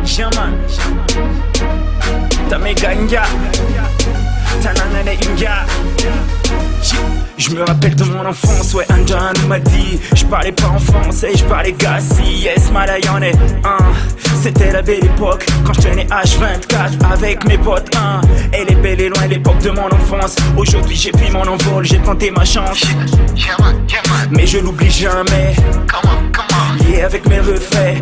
Shaman, t'as mes ganga, t'as nanana inga. Je me rappelle de mon enfance, ouais, un John m'a dit. Je parlais pas en français, je parlais gassi, yes, malayane. C'était la belle époque, quand je tenais H24 avec mes potes. Elle est belle et loin l'époque de mon enfance. Aujourd'hui j'ai pris mon envol, j'ai tenté ma chance. Mais je l'oublie jamais. Lié avec mes refrains,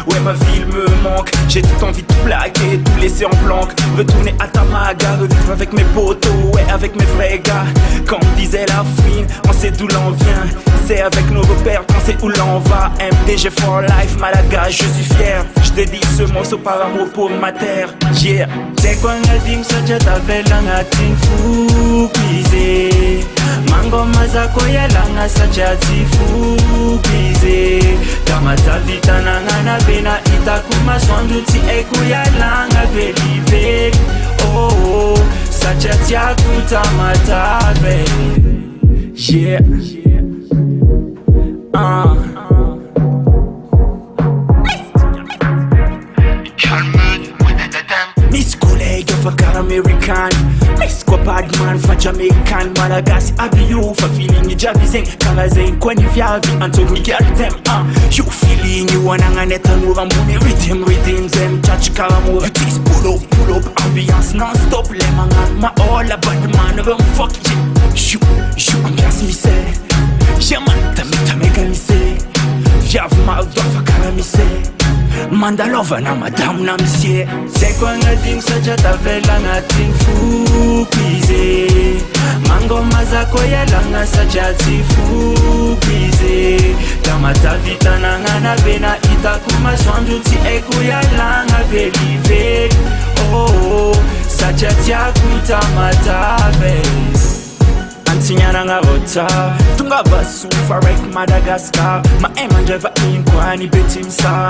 ouais, ma ville me manque. J'ai tout envie de plaquer, tout laisser en planque. Retourner à Tamaga, revivre avec mes potos, ouais, avec mes vrais gars. Comme disait la fouine, on sait d'où l'on vient. C'est avec nos repères qu'on sait où l'on va. MDG for life, Malaga, je suis fier. Je dédie ce morceau par amour pour ma terre. Yeah. C'est quoi ngadim soja tavela ngatin fukize Mango mazako yelanga sacha tifukize Kamata vitana ngana bena itakuma swanduti eku yalanga veli veli Oh, sacha tiakuta matave Yeah. Miss Kool-Aid of a car American. Miss kwa Badman fa Jamaican. Malagasy abiyu fa feeling ni Javisen. Kalazen kwa ni vyavi Anthony Gardem. You feeling you wananganeta nura mbuni rhythm zem chachi karamu. You tease pull up ambiance non-stop. Lemangan ma all a Badman rum fuck you. You ambiance mi se. Yaman tame gamise. Vyavi ma fa karamise. Mandalova na madame na monsieur. C'est quoi ngadim soja tavela ngatin fukize Mango mazako yelanga sacha tifukize Kamata vitana ngana bena itakuma swanduti eku yalanga veli veli Oh, sacha tiakuta matave Antinyana nga rota Tunga basu farek Madagascar Ma emanjeva inkwani betimsa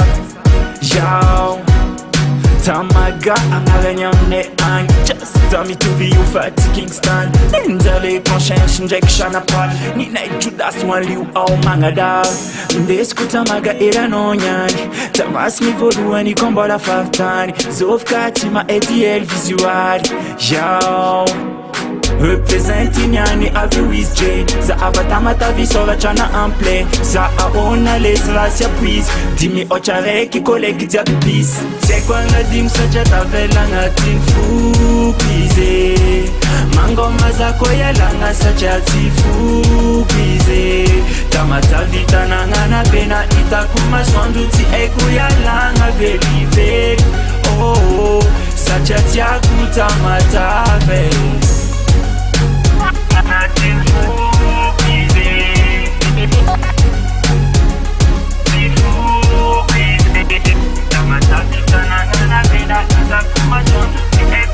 Yo Tamaga angaranyamne ang Just tell me to be you fat Kingston Nindele conscience injection apart Nina Judas one liu au mangada Ndesku tamaga era no nyani Tamas mi vodu ani kombola faftani Zofkati ma ATL visual Yo Representing yani Aviris J Za avatama ta vi sora chana en play Za aona les racia please Dimi ochare ki kolegi tia bibis C'est quoi ngadim soja tavela ngatin fukize Mango mazako yelanga sacha tifukize Kamata vitana ngana bena itakuma swanduti eku yalanga veli veli Oh, sacha tiakuta matave Come on,